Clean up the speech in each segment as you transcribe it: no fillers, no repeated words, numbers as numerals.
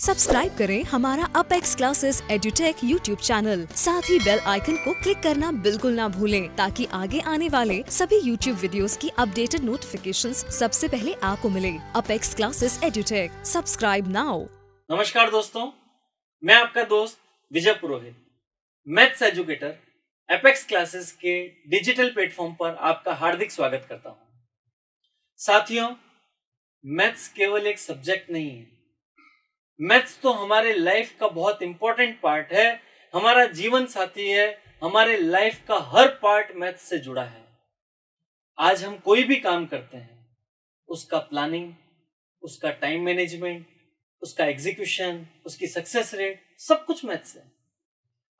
Subscribe करें हमारा apex classes edutech YouTube channel. साथ ही बेल आइकन को क्लिक करना बिल्कुल ना भूलें ताकि आगे आने वाले सभी यूट्यूब वीडियोस की अपडेटेड नोटिफिकेशंस सबसे पहले आपको मिले। Apex classes edutech, subscribe now. नमस्कार दोस्तों, मैं आपका दोस्त विजय पुरोहित, मैथ्स एजुकेटर एपेक्स क्लासेस के डिजिटल प्लेटफॉर्म पर आपका हार्दिक स्वागत करता हूं। साथियों, मैथ्स केवल एक सब्जेक्ट नहीं है, मैथ्स तो हमारे लाइफ का बहुत इंपॉर्टेंट पार्ट है, हमारा जीवन साथी है, हमारे लाइफ का हर पार्ट मैथ्स से जुड़ा है। आज हम कोई भी काम करते हैं, उसका प्लानिंग, उसका टाइम मैनेजमेंट, उसका एग्जीक्यूशन, उसकी सक्सेस रेट, सब कुछ मैथ्स है।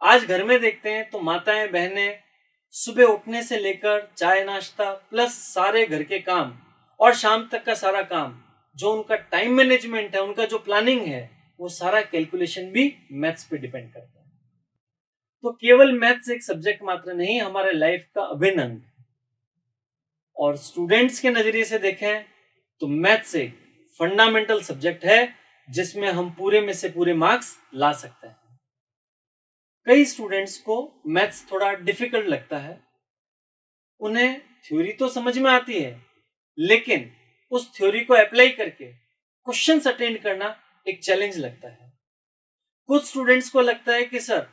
आज घर में देखते हैं तो माताएं बहनें सुबह उठने से लेकर चाय नाश्ता प्लस सारे घर के काम और शाम तक का सारा काम, जो उनका टाइम मैनेजमेंट है, उनका जो प्लानिंग है, वो सारा कैलकुलेशन भी मैथ्स पे डिपेंड करता है। तो केवल मैथ्स एक सब्जेक्ट मात्र नहीं, हमारे लाइफ का अभिन्न अंग है। और स्टूडेंट्स के नजरिए से देखें तो मैथ्स एक फंडामेंटल सब्जेक्ट है जिसमें हम पूरे में से पूरे मार्क्स ला सकते हैं। कई स्टूडेंट्स को मैथ्स थोड़ा डिफिकल्ट लगता है, उन्हें थ्योरी तो समझ में आती है, लेकिन उस थ्योरी को अप्लाई करके क्वेश्चंस अटेंड करना एक चैलेंज लगता है। कुछ स्टूडेंट्स को लगता है कि सर,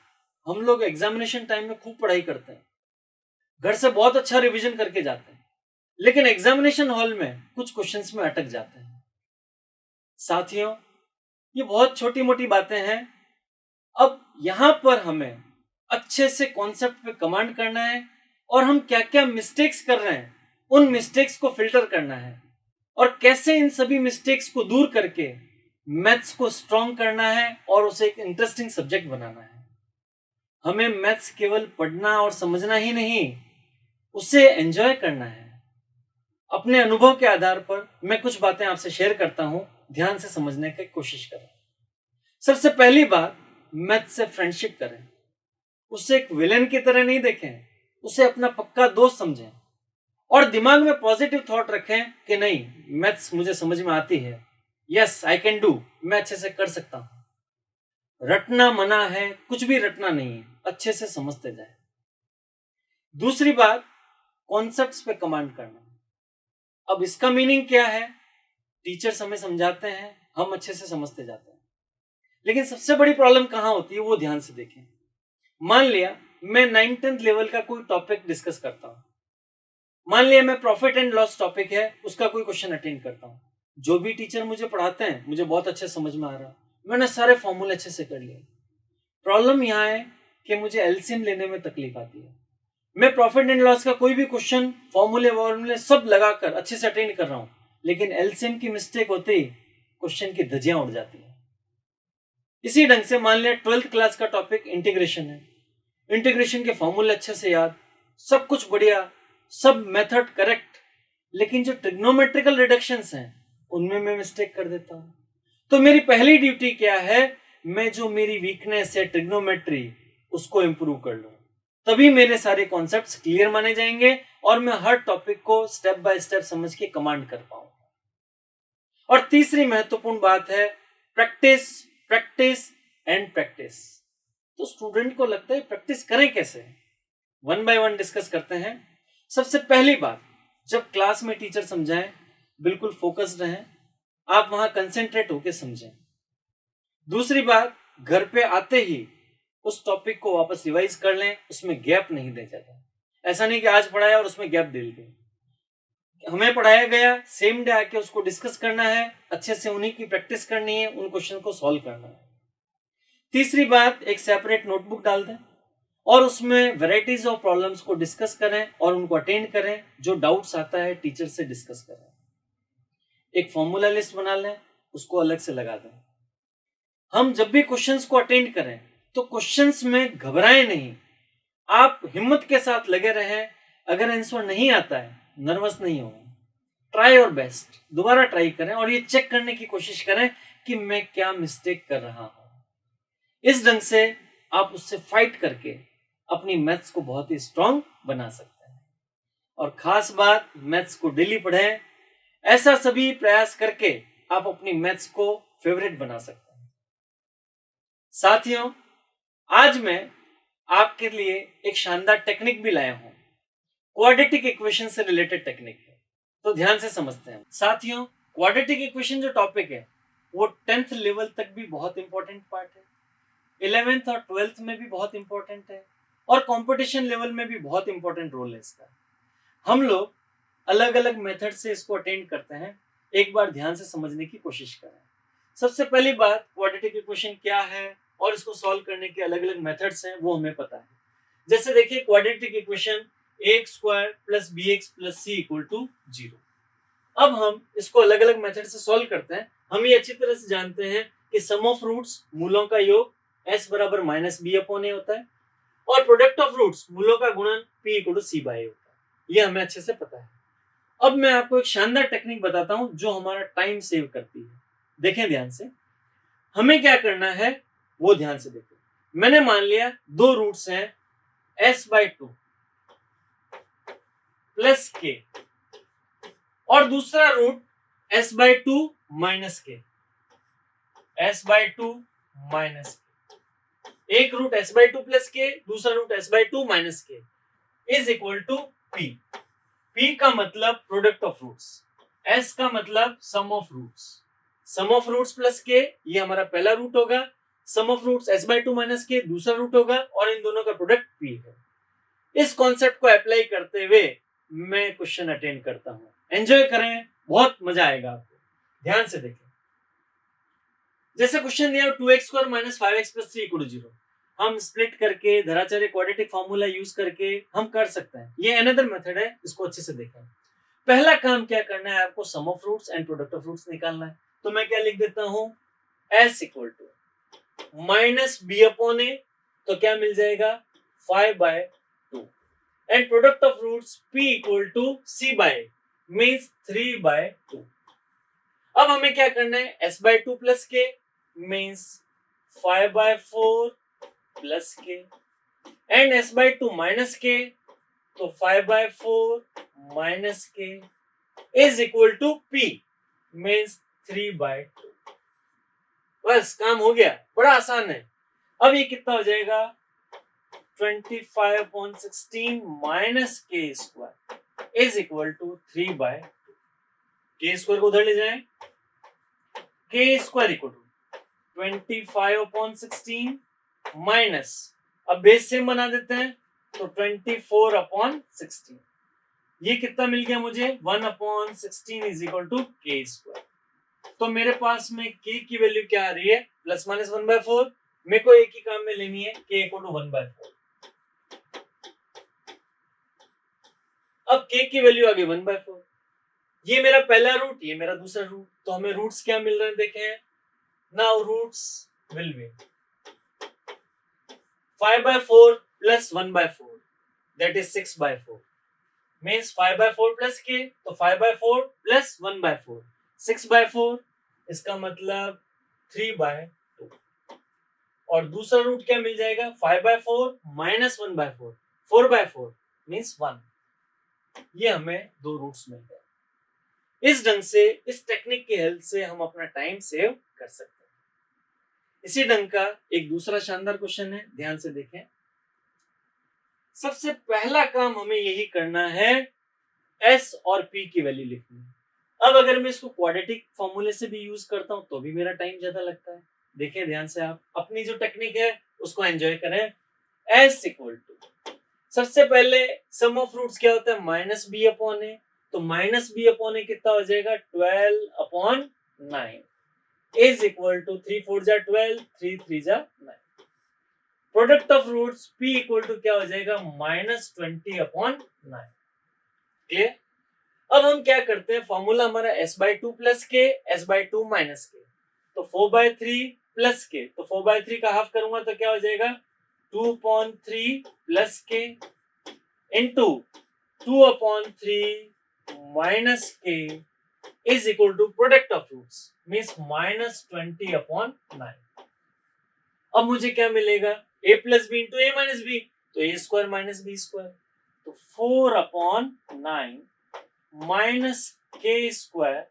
हम लोग एग्जामिनेशन टाइम में खूब पढ़ाई करते हैं, घर से बहुत अच्छा रिवीजन करके जाते हैं, लेकिन एग्जामिनेशन हॉल में कुछ क्वेश्चंस में अटक जाते हैं। साथियों, ये बहुत छोटी मोटी बातें हैं। अब यहां पर हमें अच्छे से कॉन्सेप्ट पे कमांड करना है और हम क्या क्या मिस्टेक्स कर रहे हैं, उन मिस्टेक्स को फिल्टर करना है और कैसे इन सभी मिस्टेक्स को दूर करके मैथ्स को स्ट्रॉन्ग करना है और उसे एक इंटरेस्टिंग सब्जेक्ट बनाना है। हमें मैथ्स केवल पढ़ना और समझना ही नहीं, उसे एंजॉय करना है। अपने अनुभव के आधार पर मैं कुछ बातें आपसे शेयर करता हूं, ध्यान से समझने की कोशिश करें। सबसे पहली बात, मैथ्स से फ्रेंडशिप करें। उसे एक विलेन की तरह नहीं देखें, उसे अपना पक्का दोस्त समझें और दिमाग में पॉजिटिव थॉट रखें कि नहीं, मैथ्स मुझे समझ में आती है, यस आई कैन डू, मैं अच्छे से कर सकता हूं। रटना मना है, कुछ भी रटना नहीं है, अच्छे से समझते जाए। दूसरी बात, कॉन्सेप्ट्स पे कमांड करना। अब इसका मीनिंग क्या है? टीचर्स हमें समझाते हैं, हम अच्छे से समझते जाते हैं, लेकिन सबसे बड़ी प्रॉब्लम कहां होती है वो ध्यान से देखें। मान लिया मैं 9th-10th लेवल का कोई टॉपिक डिस्कस करता हूं, मान लिया मैं प्रॉफिट एंड लॉस टॉपिक है, उसका कोई क्वेश्चन अटेंड करता हूं। जो भी टीचर मुझे पढ़ाते हैं मुझे बहुत अच्छे समझ में आ रहा है, मैंने सारे फॉर्मूले अच्छे से कर लिए। प्रॉब्लम यहां है कि मुझे एलसीएम लेने में तकलीफ आती है। मैं प्रॉफिट एंड लॉस का कोई भी क्वेश्चन फॉर्मूले सब लगाकर अच्छे से अटेंड कर रहा हूं, लेकिन एलसीएम की मिस्टेक होते ही क्वेश्चन की धज्जियां उड़ जाती है। इसी ढंग से मान लिया 12th क्लास का टॉपिक इंटीग्रेशन है, इंटीग्रेशन के फॉर्मूले अच्छे से याद, सब कुछ बढ़िया, सब मेथड करेक्ट, लेकिन जो ट्रिग्नोमेट्रिकल रिडक्शंस हैं उनमें मैं मिस्टेक कर देता हूं। तो मेरी पहली ड्यूटी क्या है? मैं जो मेरी वीकनेस है ट्रिग्नोमेट्री, उसको इंप्रूव कर लूं, तभी मेरे सारे कॉन्सेप्ट्स क्लियर माने जाएंगे और मैं हर टॉपिक को स्टेप बाय स्टेप समझ के कमांड कर पाऊंगा। और तीसरी महत्वपूर्ण बात है प्रैक्टिस, प्रैक्टिस एंड प्रैक्टिस। तो स्टूडेंट को लगता है प्रैक्टिस करें कैसे? वन बाय वन डिस्कस करते हैं। सबसे पहली बात, जब क्लास में टीचर समझाएं, बिल्कुल फोकस्ड रहें, आप वहां कंसेंट्रेट होकर समझें। दूसरी बात, घर पे आते ही उस टॉपिक को वापस रिवाइज कर लें, उसमें गैप नहीं दे जाता। ऐसा नहीं कि आज पढ़ाया और उसमें गैप दे दिया। हमें पढ़ाया गया, सेम डे आके उसको डिस्कस करना है, अच्छे से उन्हीं की प्रैक्टिस करनी है, उन क्वेश्चन को सॉल्व करना है। तीसरी बात, एक सेपरेट नोटबुक डाल दें और उसमें वैरायटीज ऑफ प्रॉब्लम्स को डिस्कस करें और उनको अटेंड करें। जो डाउट्स आता है टीचर से डिस्कस करें। एक फॉर्मूला लिस्ट बना लें, उसको अलग से लगा दें। हम जब भी क्वेश्चंस को अटेंड करें तो क्वेश्चंस में घबराएं नहीं, आप हिम्मत के साथ लगे रहें। अगर आंसर नहीं आता है, नर्वस नहीं हो, ट्राई योर बेस्ट, दोबारा ट्राई करें और ये चेक करने की कोशिश करें कि मैं क्या मिस्टेक कर रहा हूं। इस ढंग से आप उससे फाइट करके अपनी मैथ्स को बहुत ही स्ट्रांग बना सकते हैं। और खास बात, मैथ्स को डेली पढ़ें। ऐसा सभी प्रयास करके आप अपनी मैथ्स को फेवरेट बना सकते हैं। साथियों, आज मैं आपके लिए एक शानदार टेक्निक भी लाया हूं। क्वाड्रेटिक इक्वेशन से रिलेटेड टेक्निक है, तो ध्यान से समझते हैं। साथियों, क्वाड्रेटिक इक्वेशन जो टॉपिक है वो 10th लेवल तक भी बहुत इंपॉर्टेंट पार्ट है, 11th और 12th में भी बहुत इंपॉर्टेंट है, और कंपटीशन लेवल में भी बहुत इंपॉर्टेंट रोल है इसका। हम लोग अलग अलग मेथड से इसको अटेंड करते हैं। एक बार ध्यान से समझने की कोशिश करें। सबसे पहली बात, क्वाड्रेटिक इक्वेशन क्या है और इसको सॉल्व करने के अलग अलग मेथड्स हैं, वो हमें पता है। जैसे देखिए, quadratic equation ax square plus bx plus c equal to 0। अब हम इसको अलग अलग मेथड से सॉल्व करते हैं। हम ये अच्छी तरह से जानते हैं कि सम ऑफ रूट्स, मूलों का योग, s बराबर माइनस बी अपॉन ए होता है, और प्रोडक्ट ऑफ रूट्स, मूलों का गुणन, p equal to C by A होता है। ये हमें अच्छे से पता है। अब मैं आपको एक शानदार टेक्निक बताता हूं जो हमारा टाइम सेव करती है। देखें ध्यान से, हमें क्या करना है वो ध्यान से देखें। मैंने मान लिया दो रूट्स हैं s/2 प्लस के, और दूसरा रूट s/2 माइनस के, s/2 माइनस के। एक रूट s/2 प्लस के, दूसरा रूट s/2 माइनस के is equal to p। p का मतलब प्रोडक्ट ऑफ रूट्स, s का मतलब sum of roots. Sum of roots plus K, ये हमारा पहला रूट होगा। सम ऑफ रूट्स s/2 माइनस के दूसरा रूट होगा, और इन दोनों का प्रोडक्ट p है। इस कॉन्सेप्ट को अप्लाई करते हुए मैं क्वेश्चन अटेंड करता हूं। एंजॉय करें, बहुत मजा आएगा आपको। ध्यान से देखें। जैसे क्वेश्चन दिया 2x square minus 5x plus 3 equal to 0। हम स्प्लिट करके, धराचार्य क्वाड्रेटिक फार्मूला यूज करके हम कर सकते हैं। ये अनदर मेथड है, इसको अच्छे से देखें। पहला काम क्या करना है, आपको sum of roots and product of roots निकालना है। तो मैं क्या लिख देता हूं, s equal to minus B upon A, तो क्या मिल जाएगा 5/2, and product of roots p equal to c by A means 3/2। अब हमें क्या करना है, s/2 plus K means 5/4 plus K, and s/2 minus K, तो 5/4 माइनस के is equal to p means 3/2। बस काम हो गया, बड़ा आसान है। अब ये कितना हो जाएगा, 25/16 minus k square is equal to 3/2। के स्क्वायर को उधर ले जाएं, के स्क्वायर इक्वल टू 25/16 माइनस, अब बेस सेम बना देते हैं, तो 24/16। ये कितना मिल गया मुझे, 1/16 is equal to k square. तो मेरे पास में k की वैल्यू क्या आ रही है, प्लस माइनस 1/4। मेरे को एक ही काम में लेनी है, k इक्वल टू 1/4। अब k की वैल्यू आ गई 1/4। ये मेरा पहला रूट, ये मेरा दूसरा रूट, तो हमें रूट्स क्या मिल रहे हैं देखें। Now roots will be 5/4 plus 1/4, that is 6/4, means 5/4 plus k, तो 5/4 प्लस 1/4 6/4, इसका मतलब 3/2। और दूसरा रूट क्या मिल जाएगा, 5/4 माइनस 1/4 4/4 मींस 1। ये हमें दो रूट्स मिल गए। इस ढंग से, इस टेक्निक की हेल्प से हम अपना टाइम सेव कर सकते हैं। इसी ढंग का एक दूसरा शानदार क्वेश्चन है, ध्यान से देखें। सबसे पहला काम हमें यही करना है, s और p की वैल्यू लिखनी। अब अगर मैं इसको क्वाड्रेटिक फॉर्मूले से भी यूज करता हूं तो भी मेरा टाइम ज्यादा लगता है। देखें ध्यान से, आप अपनी जो टेक्निक है उसको एंजॉय करें। s इक्वल टू, सबसे पहले सम ऑफ रूट्स क्या होता है, माइनस बी अपॉन ए, तो माइनस बी अपॉन ए कितना हो जाएगा, 12/9 इज इक्वल टू 3 4 जा 12, 3 3 जा 9। Product of roots p equal to क्या हो जाएगा, माइनस 20/9। क्लियर। अब हम क्या करते हैं, फॉर्मूला हमारा s/2 प्लस के, s/2 माइनस के, तो 4/3 प्लस के, तो 4/3 का हाफ करूंगा तो क्या हो जाएगा, 2/3 प्लस के इंटू 2/3 माइनस के is equal to product of roots means minus 20/9। अब मुझे क्या मिलेगा, a plus b into a minus b, तो a square minus b square, तो 4/9 minus k square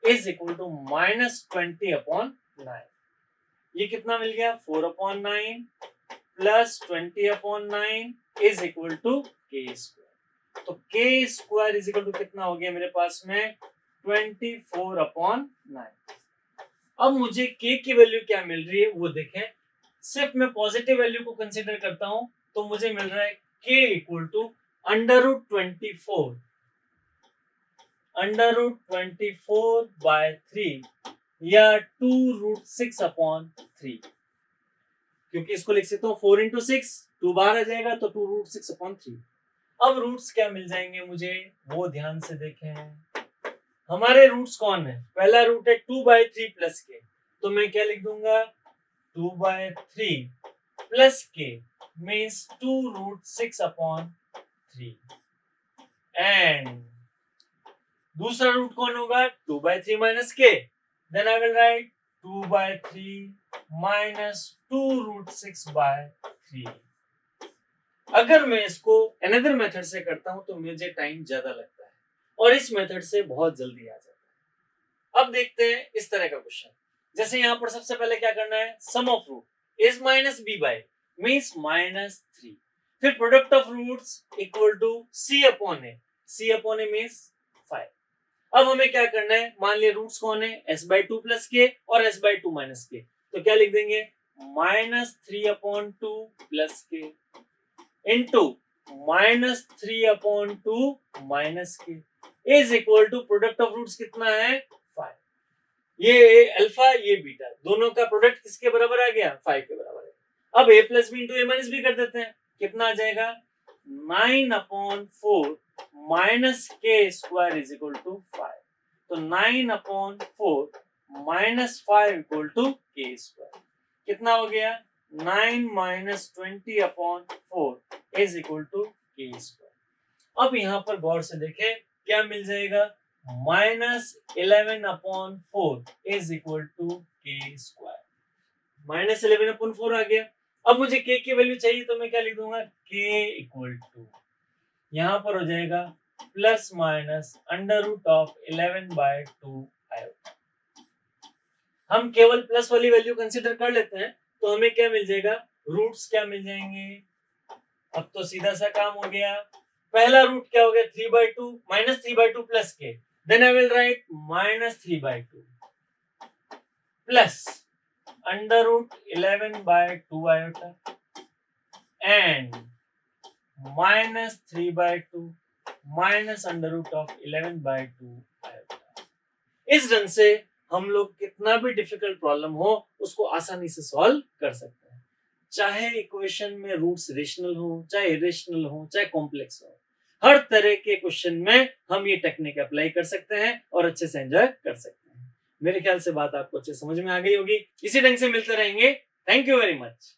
is equal to minus 20/9। ये कितना मिल गया 4/9 plus 20/9 is equal to k square. तो k square is equal to कितना हो गया मेरे पास में 24/9। अब मुझे के की वैल्यू क्या मिल रही है वो देखें। सिर्फ मैं पॉजिटिव वैल्यू को कंसीडर करता हूं तो मुझे मिल रहा है के इक्वल टू √24 √24/3 या 2√6/3, क्योंकि इसको लिख सकता हूँ 4 × 6, 2 बाहर आ जाएगा तो 2√6/3। अब रूट्स क्या मिल जाएंगे मुझे वो ध्यान से देखें। हमारे रूट्स कौन है? पहला रूट है 2/3 प्लस के, तो मैं क्या लिख दूंगा 2/3 प्लस के मीन्स 2√6/3। एंड दूसरा रूट कौन होगा 2/3 minus k, then I will write 2/3 minus 2√6/3। अगर मैं इसको अनदर मेथड से करता हूं तो मुझे टाइम ज्यादा लगता है और इस मेथड से बहुत जल्दी आ जाता है। अब देखते हैं इस तरह का क्वेश्चन। जैसे यहाँ पर सबसे पहले क्या करना है, sum of root is minus b by means -3, फिर product of roots equal to c/a means 5। अब हमें क्या करना है, मान लिया रूट्स कौन है s/2 प्लस के और s/2 माइनस के, तो क्या लिख देंगे -3/2 प्लस के इंटू -3/2 माइनस के is equal to product of roots कितना है 5। ये अल्फा ये बीटा दोनों का प्रोडक्ट किसके बराबर आ गया 5 के बराबर है। अब a plus b into a minus b कर देते हैं, कितना आ जाएगा 9/4 minus k square is equal to 5। तो 9/4 minus 5 equal to k square कितना हो गया 9 minus 20/4 is equal to k square. अब यहाँ पर गौर से देखें क्या मिल जाएगा -11/4 is equal to k square. -11/4 आ गया। अब मुझे के की वैल्यू चाहिए तो मैं क्या लिख दूंगा के इक्वल टू यहाँ पर हो जाएगा प्लस माइनस √11/2 आयोटा। हम केवल प्लस वाली वैल्यू कंसीडर कर लेते हैं तो हमें क्या मिल जाएगा, रूट्स क्या मिल जाएंगे। अब तो सीधा सा काम हो गया। पहला रूट क्या हो गया 3/2 माइनस 3/2 प्लस के, then I will write -3/2 plus √11/2 iota and -3/2 minus √11/2 iota। इस ढंग से हम लोग कितना भी डिफिकल्ट प्रॉब्लम हो उसको आसानी से सॉल्व कर सकते हैं, चाहे इक्वेशन में रूट्स रेशनल हो, चाहे इरेशनल हो, चाहे कॉम्प्लेक्स हो। हर तरह के क्वेश्चन में हम ये टेक्निक अप्लाई कर सकते हैं और अच्छे से एंजॉय कर सकते हैं। मेरे ख्याल से बात आपको अच्छे समझ में आ गई होगी। इसी ढंग से मिलते रहेंगे। Thank you very much.